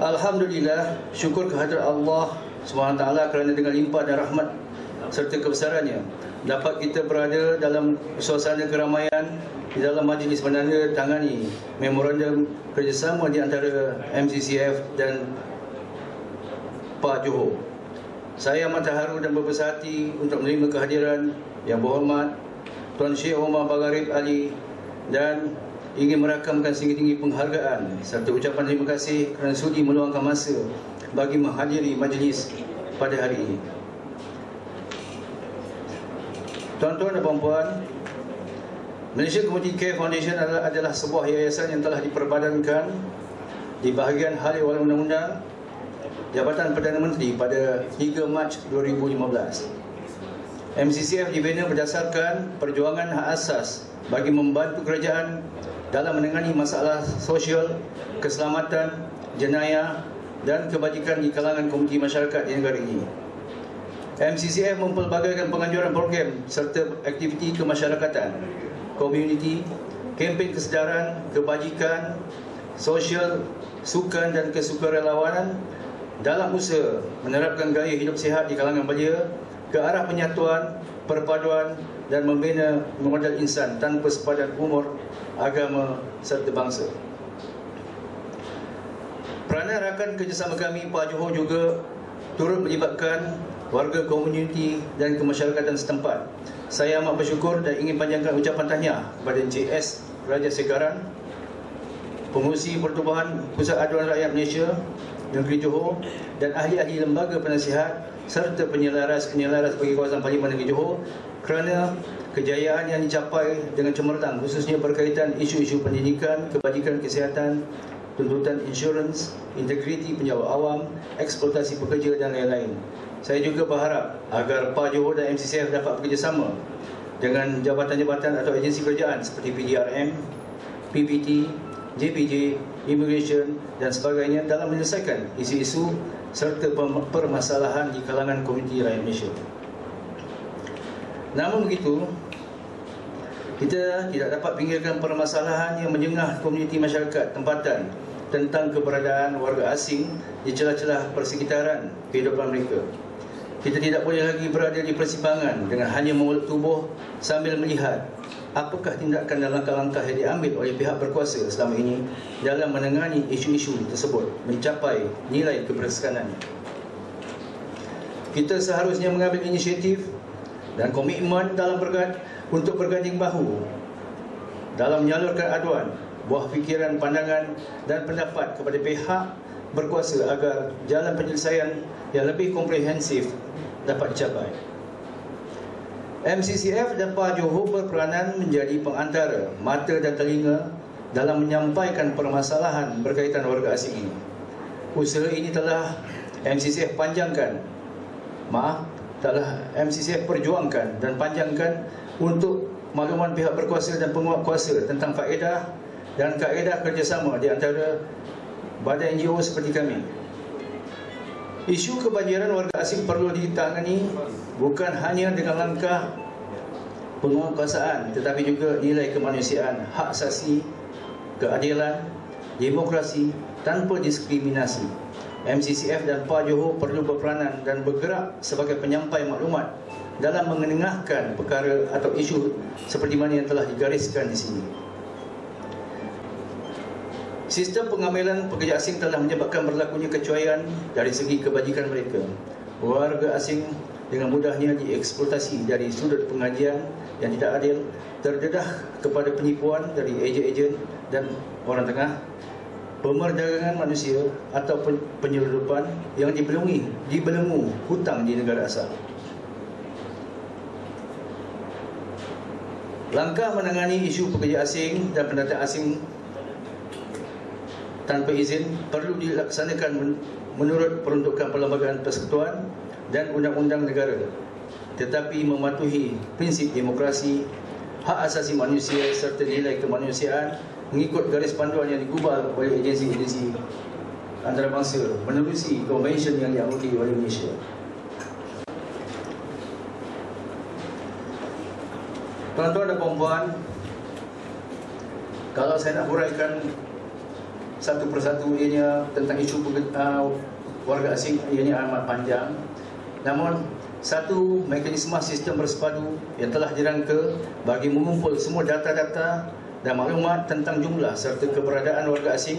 Alhamdulillah, syukur kehadrat Allah SWT kerana dengan limpah dan rahmat serta kebesarannya dapat kita berada dalam suasana keramaian di dalam majlis menandatangani memorandum kerjasama di antara MCCF dan Pak Johor. Saya amat terharu dan berbesar hati untuk menerima kehadiran Yang Berhormat Tuan Syekh Omar Bagharib Ali dan ingin merakamkan setinggi-tinggi penghargaan serta ucapan terima kasih kerana sudi meluangkan masa bagi menghadiri majlis pada hari ini. Tuan-tuan dan puan-puan, Malaysia Community Care Foundation adalah sebuah yayasan yang telah diperbadankan di bahagian hal ehwal undang-undang Jabatan Perdana Menteri pada 3 Mac 2015. MCCF dibina berdasarkan perjuangan hak asas bagi membantu kerajaan dalam menangani masalah sosial, keselamatan, jenayah dan kebajikan di kalangan komuniti masyarakat di negara ini. MCCF mempelbagaikan penganjuran program serta aktiviti kemasyarakatan, komuniti, kempen kesedaran, kebajikan, sosial, sukan dan kesukarelawanan dalam usaha menerapkan gaya hidup sihat di kalangan belia ke arah penyatuan, perpaduan dan membina modal insan tanpa sepadan umur, agama serta bangsa. Peranan rakan kerjasama kami Pak Johor juga turut melibatkan warga komuniti dan kemasyarakatan setempat. Saya amat bersyukur dan ingin panjangkan ucapan tahniah kepada Encik S. Raja Sekaran, Pengurusi Pertubuhan Pusat Aduan Rakyat Malaysia Negeri Johor dan ahli-ahli lembaga penasihat serta penyelaras bagi kawasan Parlimen Negeri Johor kerana kejayaan yang dicapai dengan cemerlang khususnya berkaitan isu-isu pendidikan, kebajikan kesihatan, tuntutan insurans, integriti penjawat awam, eksploitasi pekerja dan lain-lain. Saya juga berharap agar Pak Johor dan MCCF dapat bekerjasama dengan jabatan-jabatan atau agensi kerajaan seperti PDRM, PBT, JPJ, Immigration dan sebagainya dalam menyelesaikan isu-isu serta permasalahan di kalangan komuniti rakyat Malaysia. Namun begitu, kita tidak dapat pinggirkan permasalahan yang menjengah komuniti masyarakat tempatan tentang keberadaan warga asing di celah-celah persekitaran kehidupan mereka. Kita tidak boleh lagi berada di persimpangan dengan hanya mengulut tubuh sambil melihat apakah tindakan dan langkah-langkah yang diambil oleh pihak berkuasa selama ini dalam menangani isu-isu tersebut mencapai nilai kebersamaan. Kita seharusnya mengambil inisiatif dan komitmen dalam untuk berganding bahu dalam menyalurkan aduan, buah fikiran, pandangan dan pendapat kepada pihak berkuasa agar jalan penyelesaian yang lebih komprehensif dapat dicapai. MCCF dan Pak Johor berperanan menjadi pengantara mata dan telinga dalam menyampaikan permasalahan berkaitan warga asing ini. Usaha ini telah MCCF MCCF perjuangkan dan panjangkan untuk makluman pihak berkuasa dan penguat kuasa tentang faedah dan kaedah kerjasama di antara badan NGO seperti kami. Isu kebanjiran warga asing perlu ditangani bukan hanya dengan langkah penguasaan tetapi juga nilai kemanusiaan, hak asasi, keadilan, demokrasi tanpa diskriminasi. MCCF dan Pak Johor perlu berperanan dan bergerak sebagai penyampai maklumat dalam mengenengahkan perkara atau isu seperti mana yang telah digariskan di sini. Sistem pengambilan pekerja asing telah menyebabkan berlakunya kecuaian dari segi kebajikan mereka. Warga asing dengan mudahnya dieksploitasi dari sudut pengajian yang tidak adil, terdedah kepada penipuan dari ejen-ejen dan orang tengah, pemerdagangan manusia atau penyelundupan yang dibelenggu hutang di negara asal. Langkah menangani isu pekerja asing dan pendatang asing tanpa izin perlu dilaksanakan menurut peruntukan Perlembagaan Persekutuan dan undang-undang negara, tetapi mematuhi prinsip demokrasi, hak asasi manusia serta nilai kemanusiaan mengikut garis panduan yang digubal oleh agensi-agensi antarabangsa menerusi konvensyen yang dianggoti oleh Malaysia. Tuan-tuan dan puan-puan, kalau saya nak huraikan satu persatu ianya tentang isu warga asing ianya amat panjang. Namun satu mekanisme sistem bersepadu yang telah dirangka bagi mengumpul semua data-data dan maklumat tentang jumlah serta keberadaan warga asing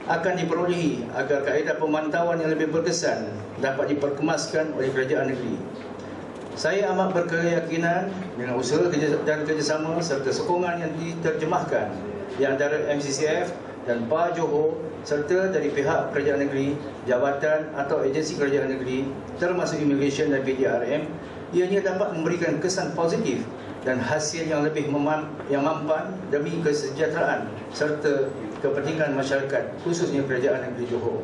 akan diperolehi agar kaedah pemantauan yang lebih berkesan dapat diperkemaskan oleh kerajaan negeri. Saya amat berkeyakinan dengan usaha dan kerjasama serta sokongan yang diterjemahkan di antara MCCF dan PA Johor serta dari pihak kerajaan negeri, jabatan atau agensi kerajaan negeri termasuk Immigration dan PDRM, ianya dapat memberikan kesan positif dan hasil yang lebih mampan demi kesejahteraan serta kepentingan masyarakat khususnya kerajaan negeri Johor.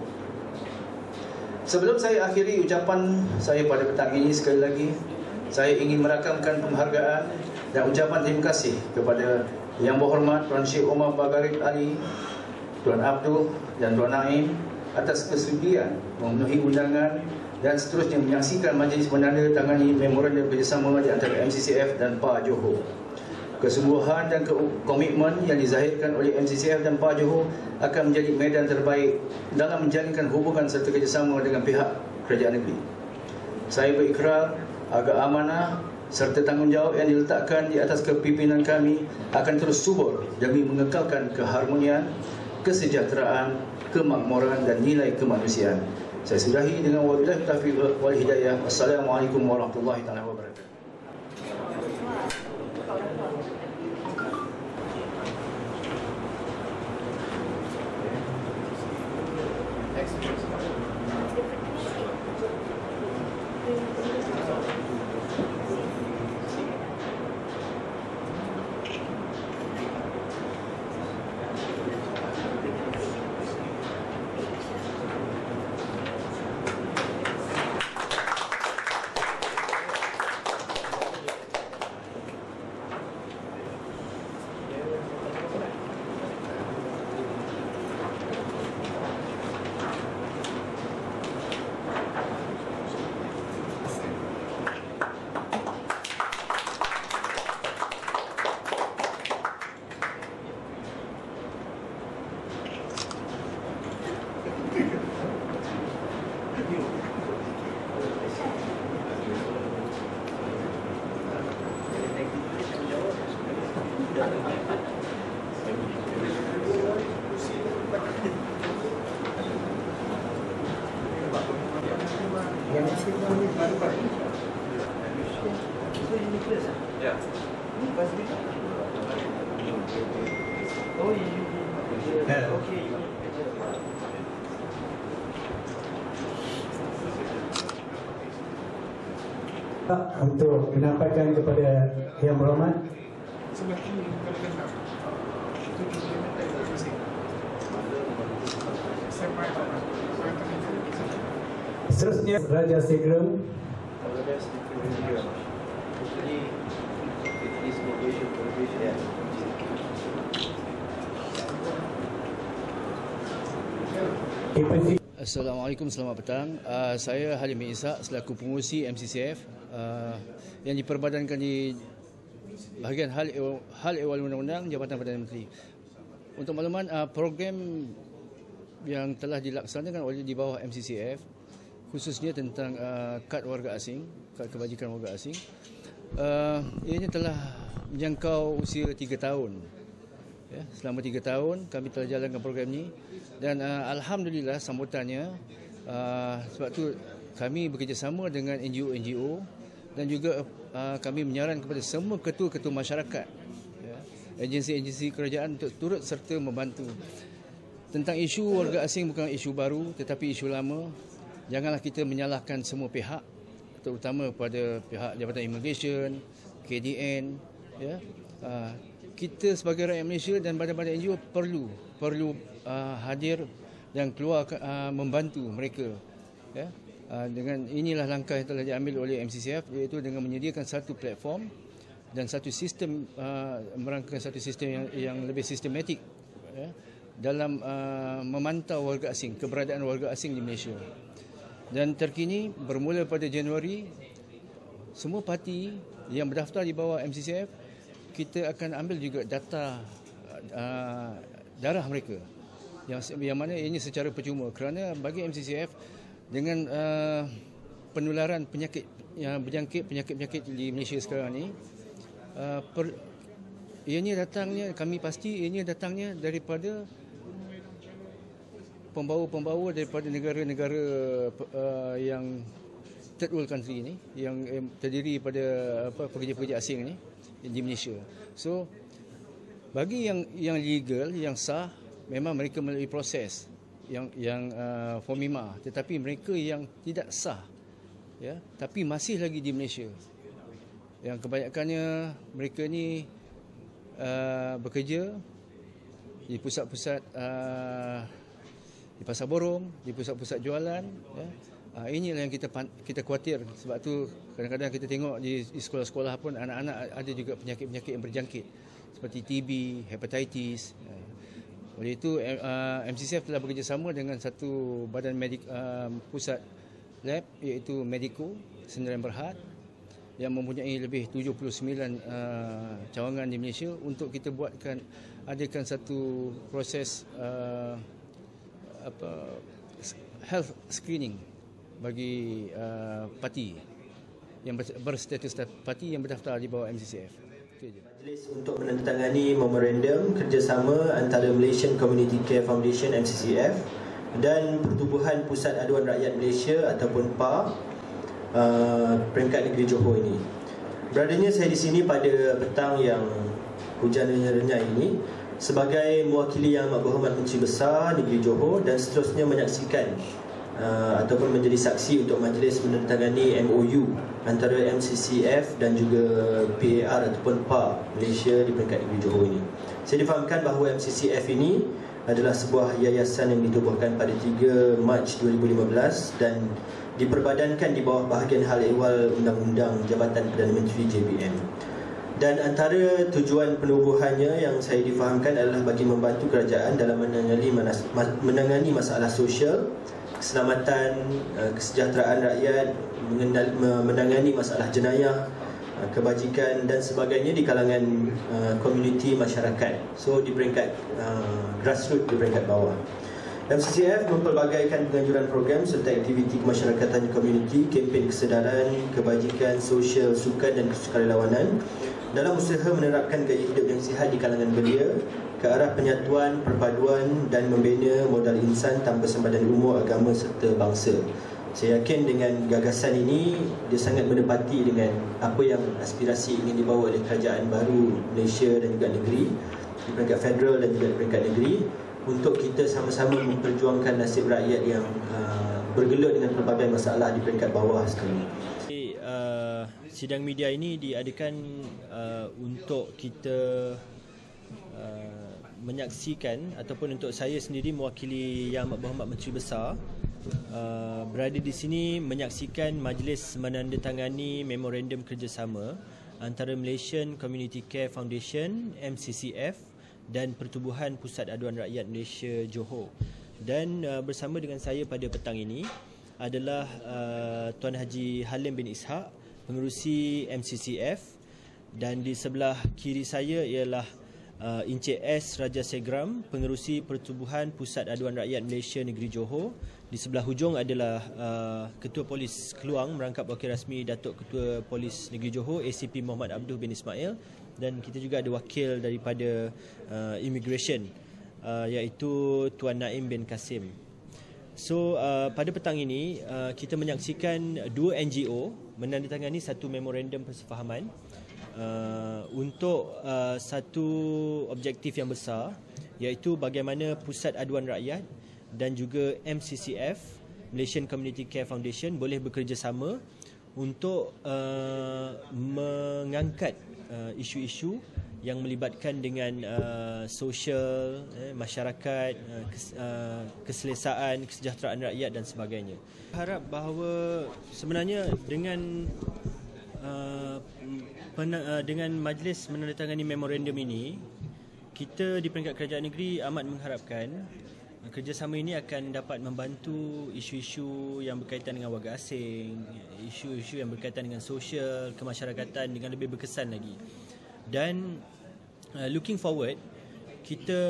Sebelum saya akhiri ucapan saya pada petang ini, sekali lagi saya ingin merakamkan penghargaan dan ucapan terima kasih kepada Yang Berhormat Tuan Syed Omar Bagharib Ali, Tuan Abdul dan Tuan Naim atas kesudian memenuhi undangan dan seterusnya menyaksikan majlis menandatangani memorandum kerjasama di antara MCCF dan PA Johor. Kesungguhan dan komitmen yang dizahirkan oleh MCCF dan PA Johor akan menjadi medan terbaik dalam menjalinkan hubungan serta kerjasama dengan pihak kerajaan negeri. Saya berikrar agar amanah serta tanggungjawab yang diletakkan di atas kepimpinan kami akan terus subur demi mengekalkan keharmonian, kesejahteraan, kemakmuran dan nilai kemanusiaan. Saya sudahi dengan wabillahi taufiq wal hidayah. Wassalamualaikum warahmatullahi wabarakatuh. Untuk menampakkan kepada Yang Berhormat seterusnya Raja Segrem Assalamualaikum, selamat petang. Saya Halim bin Ishak selaku pengurusi MCCF yang diperbadankan di bahagian hal ehwal undang-undang Jabatan Perdana Menteri. Untuk makluman, program yang telah dilaksanakan oleh di bawah MCCF khususnya tentang kad warga asing, kad kebajikan warga asing, ianya telah menjangkau usia 3 tahun. Ya, selama 3 tahun kami telah jalankan program ini dan alhamdulillah sambutannya, sebab tu kami bekerjasama dengan NGO-NGO dan juga kami menyarankan kepada semua ketua-ketua masyarakat, ya, agensi-agensi kerajaan untuk turut serta membantu. Tentang isu warga asing bukan isu baru tetapi isu lama. Janganlah kita menyalahkan semua pihak, terutama pada pihak Jabatan Immigration, KDN, ya. Kita sebagai rakyat Malaysia dan badan-badan NGO perlu hadir dan keluar membantu mereka, ya. Dengan inilah langkah yang telah diambil oleh MCCF, iaitu dengan menyediakan satu platform dan satu sistem, merangkakan satu sistem yang lebih sistematik, ya, dalam memantau warga asing, keberadaan warga asing di Malaysia. Dan terkini bermula pada Januari, semua parti yang berdaftar di bawah MCCF, kita akan ambil juga data darah mereka, yang mana ianya secara percuma, kerana bagi MCCF dengan penularan penyakit yang berjangkit, penyakit-penyakit di Malaysia sekarang ni, ianya datangnya, kami pasti ianya datangnya daripada pembawa-pembawa daripada negara-negara yang third world country ni, yang terdiri pada pekerja-pekerja asing ni di Malaysia. So bagi yang legal, yang sah, memang mereka melalui proses yang FOMIMA, tetapi mereka yang tidak sah, ya, tapi masih lagi di Malaysia, yang kebanyakannya mereka ni bekerja di pusat-pusat di pasar borong, di pusat-pusat jualan, ya. Inilah yang kita khawatir. Sebab tu kadang-kadang kita tengok di sekolah-sekolah pun anak-anak ada juga penyakit-penyakit yang berjangkit seperti TB, hepatitis. Oleh itu MCCF telah bekerjasama dengan satu badan pusat lab, iaitu Medico Sdn Bhd, yang mempunyai lebih 79 cawangan di Malaysia, untuk kita adakan satu proses health screening bagi parti yang berstatus parti yang berdaftar di bawah MCCF. Majlis untuk menandatangani memorandum kerjasama antara Malaysian Community Care Foundation MCCF dan Pertubuhan Pusat Aduan Rakyat Malaysia ataupun PA peringkat negeri Johor ini. Beradanya saya di sini pada petang yang hujan renyah ini sebagai mewakili Yang Amat Berhormat Menteri Besar Negeri Johor dan seterusnya menyaksikan ataupun menjadi saksi untuk majlis menandatangani MOU antara MCCF dan juga PAR ataupun PA Malaysia di peringkat negeri Johor ini. Saya difahamkan bahawa MCCF ini adalah sebuah yayasan yang ditubuhkan pada 3 Mac 2015 dan diperbadankan di bawah bahagian hal ehwal Undang-Undang Jabatan Perdana Menteri JBM. Dan antara tujuan penubuhannya yang saya difahamkan adalah bagi membantu kerajaan dalam menangani masalah sosial, keselamatan, kesejahteraan rakyat, menangani masalah jenayah, kebajikan dan sebagainya di kalangan komuniti masyarakat. So di peringkat grassroots, di peringkat bawah. MCCF mempelbagaikan penganjuran program serta aktiviti kemasyarakatan komuniti, kempen kesedaran, kebajikan, sosial, sukan dan kesukarelawanan dalam usaha menerapkan gaya hidup yang sihat di kalangan belia ke arah penyatuan, perpaduan dan membina modal insan tanpa sempadan umur, agama serta bangsa. Saya yakin dengan gagasan ini dia sangat menepati dengan apa yang aspirasi ingin dibawa oleh kerajaan baru Malaysia dan juga negeri di peringkat federal dan juga di peringkat negeri, untuk kita sama-sama memperjuangkan nasib rakyat yang bergelut dengan pelbagai masalah di peringkat bawah sekali. Sidang media ini diadakan untuk kita menyaksikan ataupun untuk saya sendiri mewakili Yang Amat Berhormat Menteri Besar berada di sini menyaksikan majlis menandatangani memorandum kerjasama antara Malaysian Community Care Foundation MCCF dan Pertubuhan Pusat Aduan Rakyat Malaysia Johor. Dan bersama dengan saya pada petang ini adalah Tuan Haji Halim bin Ishaq, pengerusi MCCF, dan di sebelah kiri saya ialah Encik S. Rajasegram, pengerusi Pertubuhan Pusat Aduan Rakyat Malaysia Negeri Johor. Di sebelah hujung adalah Ketua Polis Keluang merangkap wakil rasmi Datuk Ketua Polis Negeri Johor ACP Muhammad Abduh bin Ismail, dan kita juga ada wakil daripada Immigration iaitu Tuan Naim bin Kasim. So pada petang ini kita menyaksikan dua NGO menandatangani satu memorandum persefahaman untuk satu objektif yang besar, iaitu bagaimana Pusat Aduan Rakyat dan juga MCCF, Malaysian Community Care Foundation, boleh bekerjasama untuk mengangkat isu-isu yang melibatkan dengan sosial, masyarakat, keselesaan, kesejahteraan rakyat dan sebagainya. Harap bahawa sebenarnya dengan majlis menandatangani memorandum ini, kita di peringkat kerajaan negeri amat mengharapkan kerjasama ini akan dapat membantu isu-isu yang berkaitan dengan warga asing, isu-isu yang berkaitan dengan sosial, kemasyarakatan dengan lebih berkesan lagi. Dan looking forward, kita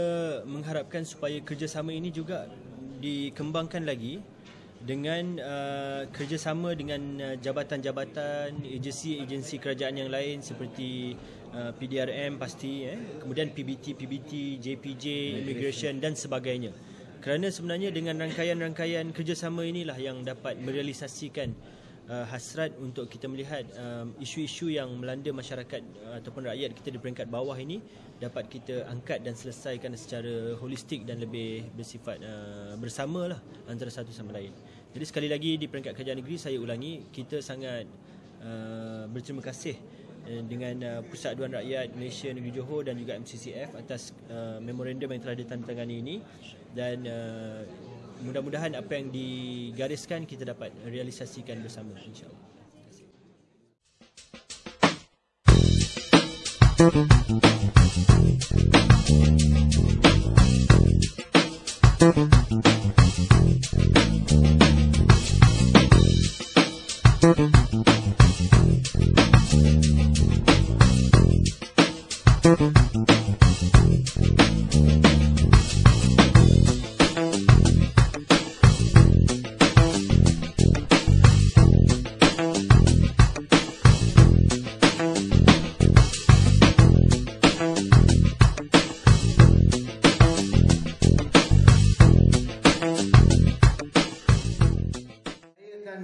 mengharapkan supaya kerjasama ini juga dikembangkan lagi dengan kerjasama dengan jabatan-jabatan, agensi kerajaan yang lain seperti PDRM pasti, kemudian PBT, JPJ, Immigration dan sebagainya. Kerana sebenarnya dengan rangkaian-rangkaian kerjasama inilah yang dapat merealisasikan hasrat untuk kita melihat isu-isu yang melanda masyarakat ataupun rakyat kita di peringkat bawah ini dapat kita angkat dan selesaikan secara holistik dan lebih bersifat bersamalah antara satu sama lain. Jadi sekali lagi di peringkat kerajaan negeri saya ulangi, kita sangat berterima kasih dengan Pusat Aduan Rakyat Malaysia Negeri Johor dan juga MCCF atas memorandum yang telah ditandatangani ini, dan mudah-mudahan apa yang digariskan kita dapat realisasikan bersama, insya-Allah.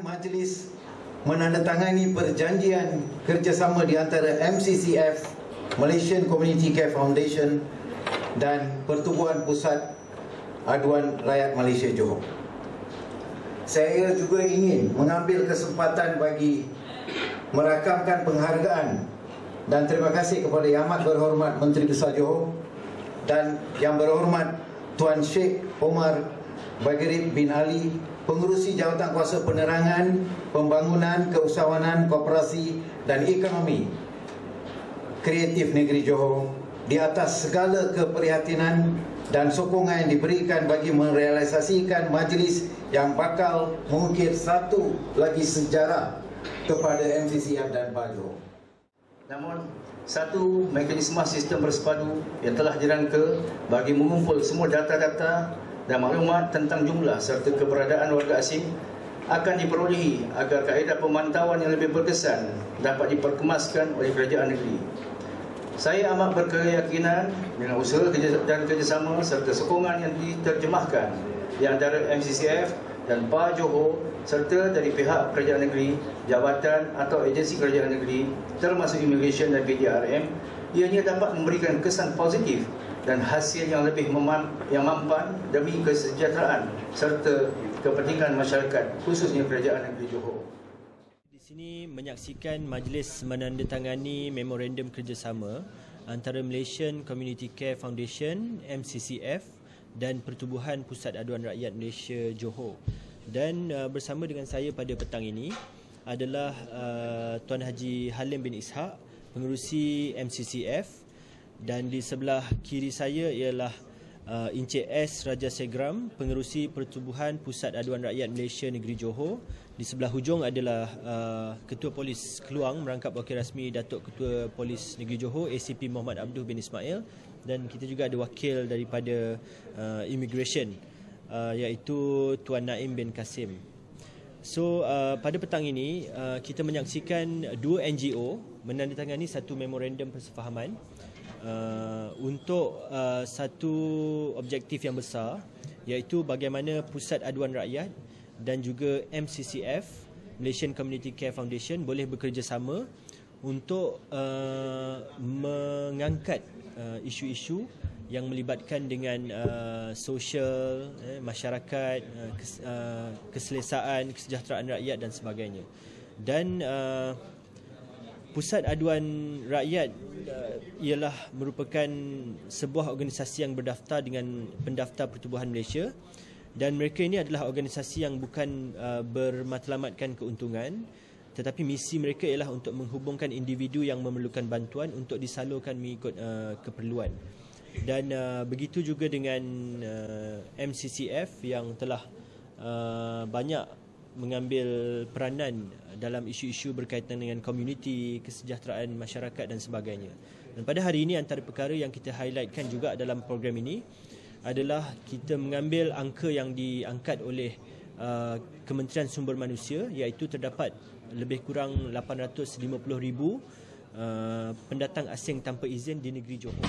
Majlis menandatangani perjanjian kerjasama di antara MCCF, Malaysian Community Care Foundation dan Pertubuhan Pusat Aduan Rakyat Malaysia Johor. Saya juga ingin mengambil kesempatan bagi merakamkan penghargaan dan terima kasih kepada Yang Amat Berhormat Menteri Besar Johor dan Yang Berhormat Tuan Sheikh Omar Bagirib bin Ali, Pengerusi Jawatan Kuasa Penerangan, Pembangunan, Keusahawanan, Koperasi dan Ekonomi Kreatif Negeri Johor, di atas segala keprihatinan dan sokongan yang diberikan bagi merealisasikan majlis yang bakal mengukir satu lagi sejarah kepada MCCF dan PAJO. Namun, satu mekanisme sistem bersepadu yang telah dirangka bagi mengumpul semua data-data dan maklumat tentang jumlah serta keberadaan warga asing akan diperolehi agar kaedah pemantauan yang lebih berkesan dapat diperkemaskan oleh kerajaan negeri. Saya amat berkeyakinan dengan usaha dan kerjasama serta sokongan yang diterjemahkan di antara MCCF dan PA Johor serta dari pihak kerajaan negeri, jabatan atau agensi kerajaan negeri termasuk Immigration dan PDRM, ianya dapat memberikan kesan positif dan hasil yang lebih mampan demi kesejahteraan serta kepentingan masyarakat khususnya kerajaan negeri Johor. Di sini menyaksikan majlis menandatangani memorandum kerjasama antara Malaysian Community Care Foundation MCCF dan Pertubuhan Pusat Aduan Rakyat Malaysia Johor. Dan bersama dengan saya pada petang ini adalah Tuan Haji Halim bin Ishaq, pengerusi MCCF, dan di sebelah kiri saya ialah Encik S. Rajasegram, pengerusi Pertubuhan Pusat Aduan Rakyat Malaysia Negeri Johor. Di sebelah hujung adalah Ketua Polis Keluang merangkap wakil rasmi Datuk Ketua Polis Negeri Johor ACP Muhammad Abduh bin Ismail, dan kita juga ada wakil daripada Immigration iaitu Tuan Naim bin Kasim. So pada petang ini kita menyaksikan dua NGO menandatangani satu memorandum persefahaman untuk satu objektif yang besar, iaitu bagaimana Pusat Aduan Rakyat dan juga MCCF, Malaysian Community Care Foundation, boleh bekerjasama untuk mengangkat isu-isu yang melibatkan dengan sosial, masyarakat, keselesaan, kesejahteraan rakyat dan sebagainya. Dan Pusat Aduan Rakyat ialah merupakan sebuah organisasi yang berdaftar dengan Pendaftar Pertubuhan Malaysia, dan mereka ini adalah organisasi yang bukan bermatlamatkan keuntungan, tetapi misi mereka ialah untuk menghubungkan individu yang memerlukan bantuan untuk disalurkan mengikut keperluan. Dan begitu juga dengan MCCF yang telah banyak mengambil peranan dalam isu-isu berkaitan dengan komuniti, kesejahteraan masyarakat dan sebagainya. Dan pada hari ini antara perkara yang kita highlightkan juga dalam program ini adalah kita mengambil angka yang diangkat oleh Kementerian Sumber Manusia, iaitu terdapat lebih kurang 850,000 pendatang asing tanpa izin di negeri Johor.